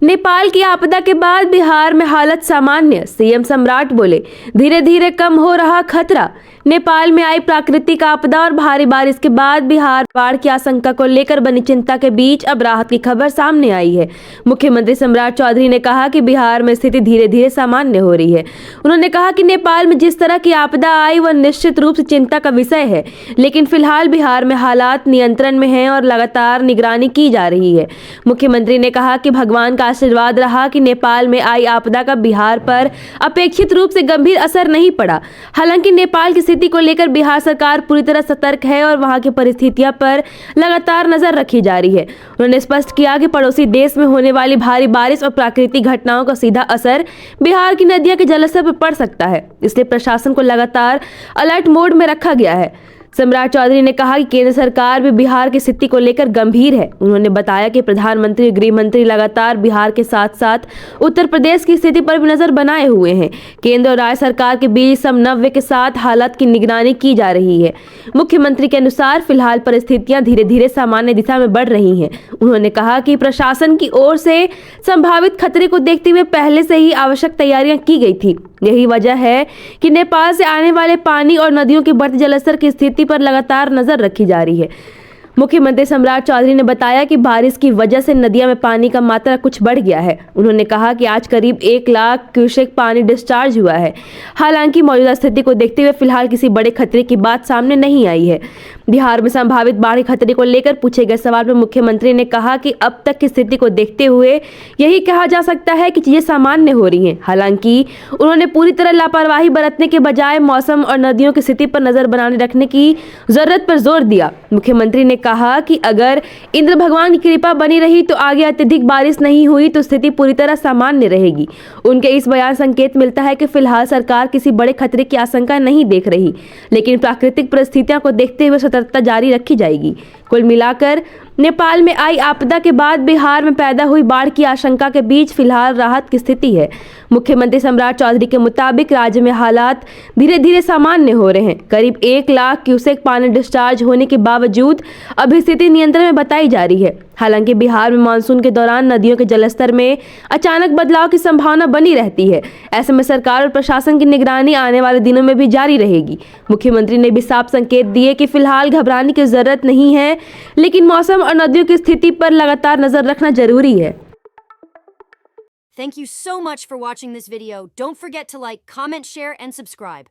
नेपाल की आपदा के बाद बिहार में हालत सामान्य, सीएम सम्राट बोले धीरे धीरे कम हो रहा खतरा। नेपाल में आई प्राकृतिक आपदा और भारी बारिश के बाद बिहार बाढ़ की आशंका को लेकर बनी चिंता के बीच अब राहत की खबर सामने आई है। मुख्यमंत्री सम्राट चौधरी ने कहा कि बिहार में स्थिति धीरे धीरे सामान्य हो रही है। उन्होंने कहा कि नेपाल में जिस तरह की आपदा आई वह निश्चित रूप से चिंता का विषय है, लेकिन फिलहाल बिहार में हालात नियंत्रण में हैं और लगातार निगरानी की जा रही है। मुख्यमंत्री ने कहा कि भगवान का आशीर्वाद रहा कि नेपाल में आई आपदा का बिहार पर अपेक्षित रूप से गंभीर असर नहीं पड़ा। हालांकि नेपाल की स्थिति को लेकर बिहार सरकार पूरी तरह सतर्क है और वहां की परिस्थितियों पर लगातार नजर रखी जा रही है। उन्होंने स्पष्ट किया कि पड़ोसी देश में होने वाली भारी बारिश और प्राकृतिक घटनाओं का सीधा असर बिहार की नदियों के जलस्तर पर पड़ सकता है, इसलिए प्रशासन को लगातार अलर्ट मोड में रखा गया है। सम्राट चौधरी ने कहा कि केंद्र सरकार भी बिहार की स्थिति को लेकर गंभीर है। उन्होंने बताया कि प्रधानमंत्री और गृह मंत्री लगातार बिहार के साथ साथ उत्तर प्रदेश की स्थिति पर भी नजर बनाए हुए हैं। केंद्र और राज्य सरकार के बीच समन्वय के साथ हालात की निगरानी की जा रही है। मुख्यमंत्री के अनुसार फिलहाल परिस्थितियां धीरे धीरे सामान्य दिशा में बढ़ रही हैं। उन्होंने कहा कि प्रशासन की ओर से संभावित खतरे को देखते हुए पहले से ही आवश्यक तैयारियां की गई थी। यही वजह है कि नेपाल से आने वाले पानी और नदियों के बढ़ते जलस्तर की स्थिति पर लगातार नजर रखी जा रही है। मुख्यमंत्री सम्राट चौधरी ने बताया कि बारिश की वजह से नदियों में पानी का मात्रा कुछ बढ़ गया है। उन्होंने कहा कि आज करीब 1 लाख क्यूसेक पानी डिस्चार्ज हुआ है। हालांकि मौजूदा स्थिति को देखते हुए फिलहाल किसी बड़े खतरे की बात सामने नहीं आई है। बिहार में संभावित बाढ़ खतरे को लेकर पूछे गए सवाल पर मुख्यमंत्री ने कहा कि अब तक की स्थिति को देखते हुए यही कहा जा सकता है कि चीजें सामान्य हो रही हैं। हालांकि उन्होंने पूरी तरह लापरवाही बरतने के बजाय मौसम और नदियों की स्थिति पर नजर बनाने रखने की जरूरत पर जोर दिया। मुख्यमंत्री ने कहा कि अगर इंद्र भगवान की कृपा बनी रही तो आगे अत्यधिक बारिश नहीं हुई तो स्थिति पूरी तरह सामान्य रहेगी। उनके इस बयान संकेत मिलता है कि फिलहाल सरकार किसी बड़े खतरे की आशंका नहीं देख रही, लेकिन प्राकृतिक परिस्थितियों को देखते हुए सतर्कता जारी रखी जाएगी। कुल मिलाकर नेपाल में आई आपदा के बाद बिहार में पैदा हुई बाढ़ की आशंका के बीच फिलहाल राहत की स्थिति है। मुख्यमंत्री सम्राट चौधरी के मुताबिक राज्य में हालात धीरे धीरे सामान्य हो रहे हैं। करीब 1 लाख क्यूसेक पानी डिस्चार्ज होने के बावजूद अभी स्थिति नियंत्रण में बताई जा रही है। हालांकि बिहार में मानसून के दौरान नदियों के जलस्तर में अचानक बदलाव की संभावना बनी रहती है। ऐसे में सरकार और प्रशासन की निगरानी आने वाले दिनों में भी जारी रहेगी। मुख्यमंत्री ने भी साफ संकेत दिए कि फिलहाल घबराने की जरूरत नहीं है, लेकिन मौसम और नदियों की स्थिति पर लगातार नजर रखना जरूरी है। Thank you so much for watching this video. Don't forget to like, comment, share, and subscribe.